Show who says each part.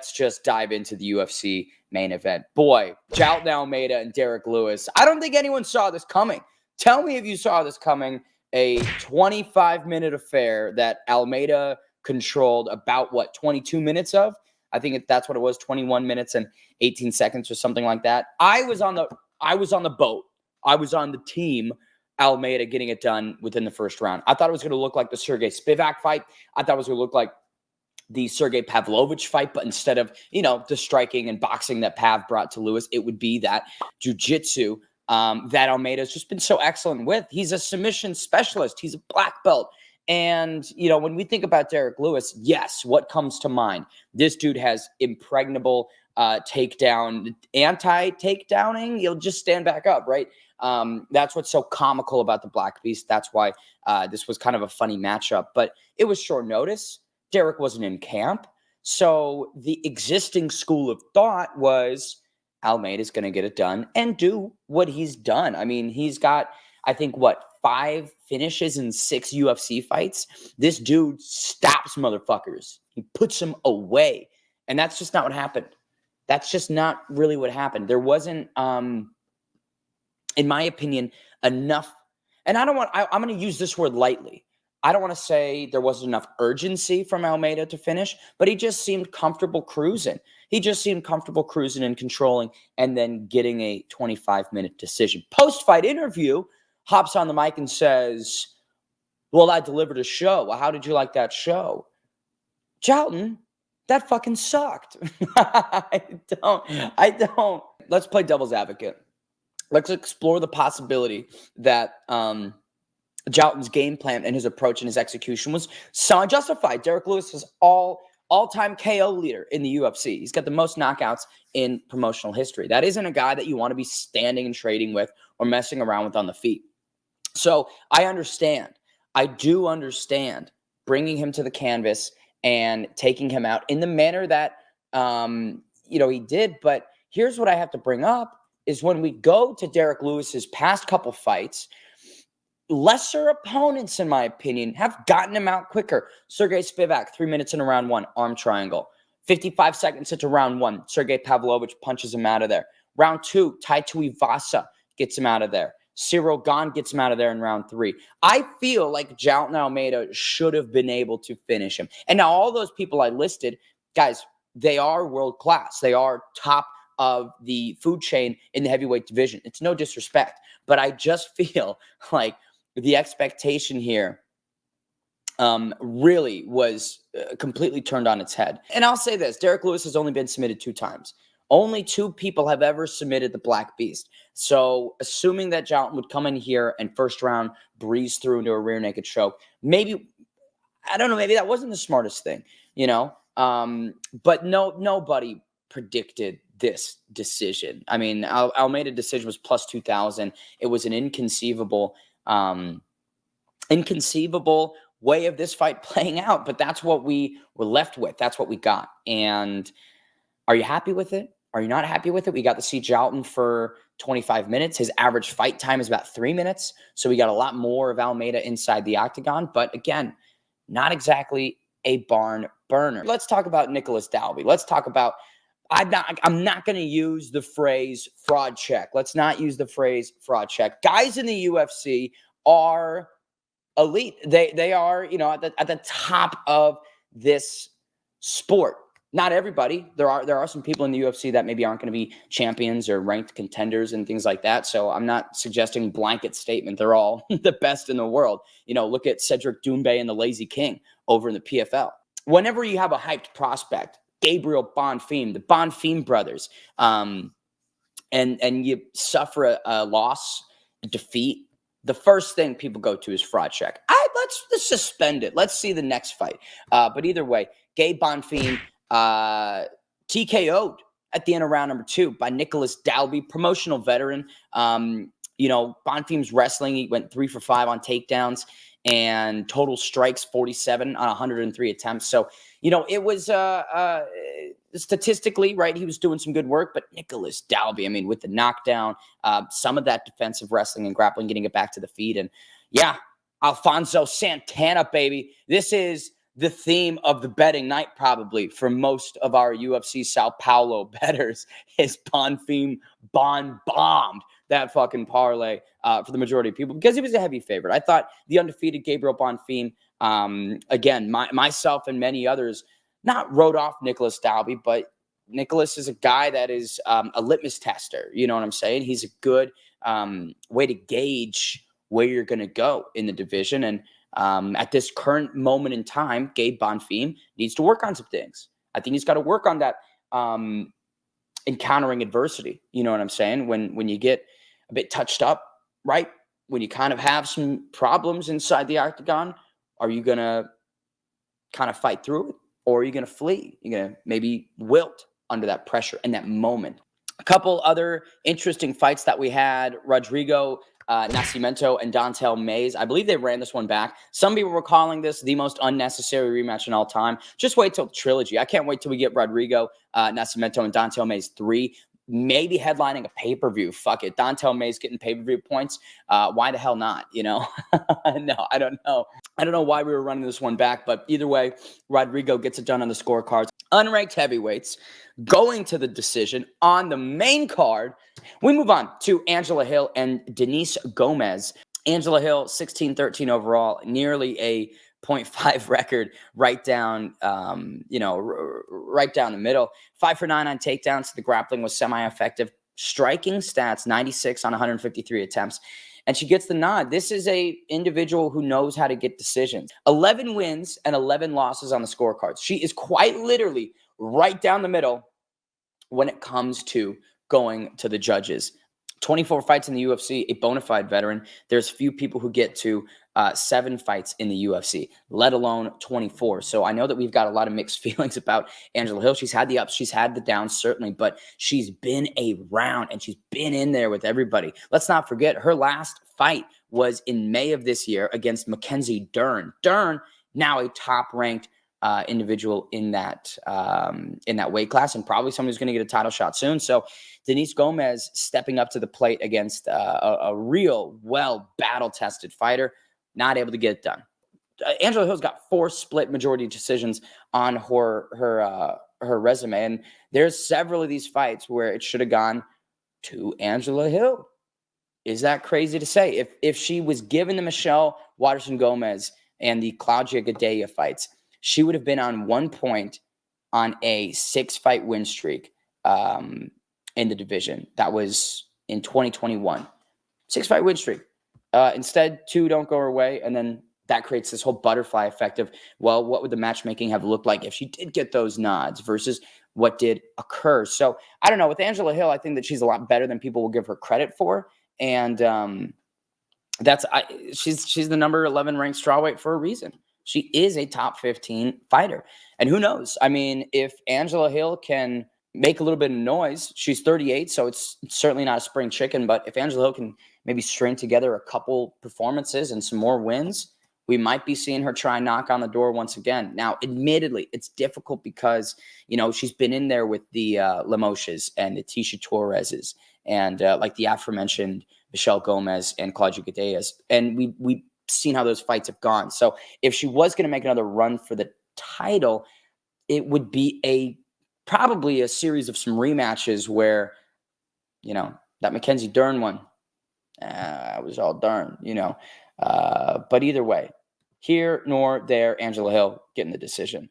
Speaker 1: let's just dive into the UFC main event. Boy, Jailton Almeida and Derrick Lewis. I don't think anyone saw this coming. Tell me if you saw this coming. A 25-minute affair that Almeida controlled about, 22 minutes of? I think that's what it was, 21 minutes and 18 seconds or something like that. I was on the boat. I was on the team Almeida getting it done within the first round. I thought it was going to look like the Sergey Spivak fight. I thought it was going to look like the Sergey Pavlovich fight, but instead of, the striking and boxing that Pav brought to Lewis, it would be that jiu-jitsu that Almeida's just been so excellent with. He's a submission specialist. He's a black belt. And, when we think about Derrick Lewis, yes, what comes to mind? This dude has impregnable takedown, anti-takedowning. He'll just stand back up, right? That's what's so comical about the Black Beast. That's why this was kind of a funny matchup. But it was short notice. Derrick wasn't in camp. So the existing school of thought was Almeida's going to get it done and do what he's done. I mean, he's got, I think, 5 finishes in 6 UFC fights. This dude stops motherfuckers. He puts them away. And that's just not what happened. That's just not really what happened. There wasn't, in my opinion, enough. And I'm going to use this word lightly. I don't want to say there wasn't enough urgency from Almeida to finish, but he just seemed comfortable cruising. He just seemed comfortable cruising and controlling and then getting a 25-minute decision. Post-fight interview, hops on the mic and says, well, I delivered a show. Well, how did you like that show? Jailton, that fucking sucked. I don't. Let's play devil's advocate. Let's explore the possibility that Jailton's game plan and his approach and his execution was somewhat justified. Derrick Lewis is all-time KO leader in the UFC. He's got the most knockouts in promotional history. That isn't a guy that you want to be standing and trading with or messing around with on the feet. So I understand. I do understand bringing him to the canvas and taking him out in the manner that, he did. But here's what I have to bring up is when we go to Derrick Lewis's past couple fights, lesser opponents, in my opinion, have gotten him out quicker. Sergey Spivak, 3 minutes into round 1, arm triangle. 55 seconds into round 1, Sergey Pavlovich punches him out of there. Round 2, Tai Tuivasa gets him out of there. Cyril Gane gets him out of there in round 3. I feel like Jailton Almeida should have been able to finish him. And now all those people I listed, guys, they are world class. They are top of the food chain in the heavyweight division. It's no disrespect, but I just feel like the expectation here really was completely turned on its head. And I'll say this, Derrick Lewis has only been submitted 2 times. Only 2 people have ever submitted the Black Beast. So assuming that Jailton would come in here and first round breeze through into a rear naked choke, maybe, I don't know, maybe that wasn't the smartest thing, but nobody predicted this decision. I mean, Almeida decision was plus 2,000. It was an inconceivable way of this fight playing out, but that's what we were left with. That's what we got. And are you happy with it? Are you not happy with it? We got to see Jailton for 25 minutes. His average fight time is about 3 minutes. So we got a lot more of Almeida inside the octagon. But again, not exactly a barn burner. Let's talk about Nicholas Dalby. Let's talk about, I'm not going to use the phrase fraud check. Let's not use the phrase fraud check. Guys in the UFC are elite. They are, at the top of this sport. Not everybody. There are some people in the UFC that maybe aren't going to be champions or ranked contenders and things like that. So I'm not suggesting blanket statement. They're all the best in the world. Look at Cedric Doumbé and the Lazy King over in the PFL. Whenever you have a hyped prospect, Gabriel Bonfim, the Bonfim brothers, and you suffer a loss, a defeat, the first thing people go to is fraud check. Let's suspend it. Let's see the next fight. But either way, Gabe Bonfim TKO'd at the end of round number 2 by Nicholas Dalby, promotional veteran. Bonfim's wrestling. He went 3 for 5 on takedowns and total strikes 47 on 103 attempts. So, it was statistically, right, he was doing some good work, but Nicholas Dalby, I mean, with the knockdown, some of that defensive wrestling and grappling, getting it back to the feet. And yeah, Alfonso Santana, baby. This is the theme of the betting night probably for most of our UFC Sao Paolo bettors is Bonfim bombed that fucking parlay for the majority of people because he was a heavy favorite. I thought the undefeated Gabriel Bonfim, again, myself and many others, not wrote off Nicholas Dalby, but Nicholas is a guy that is a litmus tester. You know what I'm saying? He's a good way to gauge where you're going to go in the division. And at this current moment in time, Gabe Bonfim needs to work on some things. I think he's got to work on that encountering adversity. You know what I'm saying? When you get a bit touched up, right? When you kind of have some problems inside the octagon, are you going to kind of fight through it? Or are you going to flee? You're going to maybe wilt under that pressure in that moment. A couple other interesting fights that we had, Rodrigo Nascimento and Dontel Mays. I believe they ran this one back. Some people were calling this the most unnecessary rematch in all time. Just wait till the trilogy. I can't wait till we get Rodrigo Nascimento and Dontel Mays 3. Maybe headlining a pay-per-view. Fuck it. Dontel Mays getting pay-per-view points. Why the hell not? You know? No, I don't know. I don't know why we were running this one back, but either way, Rodrigo gets it done on the scorecards. Unranked heavyweights going to the decision on the main card. We move on to Angela Hill and Denise Gomez. Angela Hill, 16-13 overall, nearly a 0.5 record, right down, right down the middle. 5 for 9 on takedowns. The grappling was semi-effective. Striking stats, 96 on 153 attempts. And she gets the nod. This is a individual who knows how to get decisions. 11 wins and 11 losses on the scorecards. She is quite literally right down the middle when it comes to going to the judges. 24 fights in the UFC, a bona fide veteran. There's few people who get to 7 fights in the UFC, let alone 24. So I know that we've got a lot of mixed feelings about Angela Hill. She's had the ups, she's had the downs, certainly, but she's been around and she's been in there with everybody. Let's not forget her last fight was in May of this year against Mackenzie Dern. Dern, now a top-ranked individual in that weight class, and probably somebody who's going to get a title shot soon. So Denise Gomez stepping up to the plate against a real, battle-tested fighter, not able to get it done. Angela Hill's got 4 split majority decisions on her resume, and there's several of these fights where it should have gone to Angela Hill. Is that crazy to say? If she was given the Michelle Waterson Gomez and the Claudia Gadelha fights, she would have been on 1 point on a 6-fight win streak in the division. That was in 2021. 6-fight win streak. Instead, 2 don't go her way, and then that creates this whole butterfly effect of, well, what would the matchmaking have looked like if she did get those nods versus what did occur? So I don't know. With Angela Hill, I think that she's a lot better than people will give her credit for, and she's the number 11 ranked strawweight for a reason. She is a top 15 fighter. And who knows? I mean, if Angela Hill can make a little bit of noise, she's 38, so it's certainly not a spring chicken. But if Angela Hill can maybe string together a couple performances and some more wins, we might be seeing her try and knock on the door once again. Now, admittedly, it's difficult because, she's been in there with the Lemoshes and the Tisha Torreses and like the aforementioned Michelle Gomez and Claudia Gadelha. And we seen how those fights have gone. So if she was going to make another run for the title, it would be probably a series of some rematches where, that Mackenzie Dern one, it was all Dern, but either way, here nor there, Angela Hill getting the decision.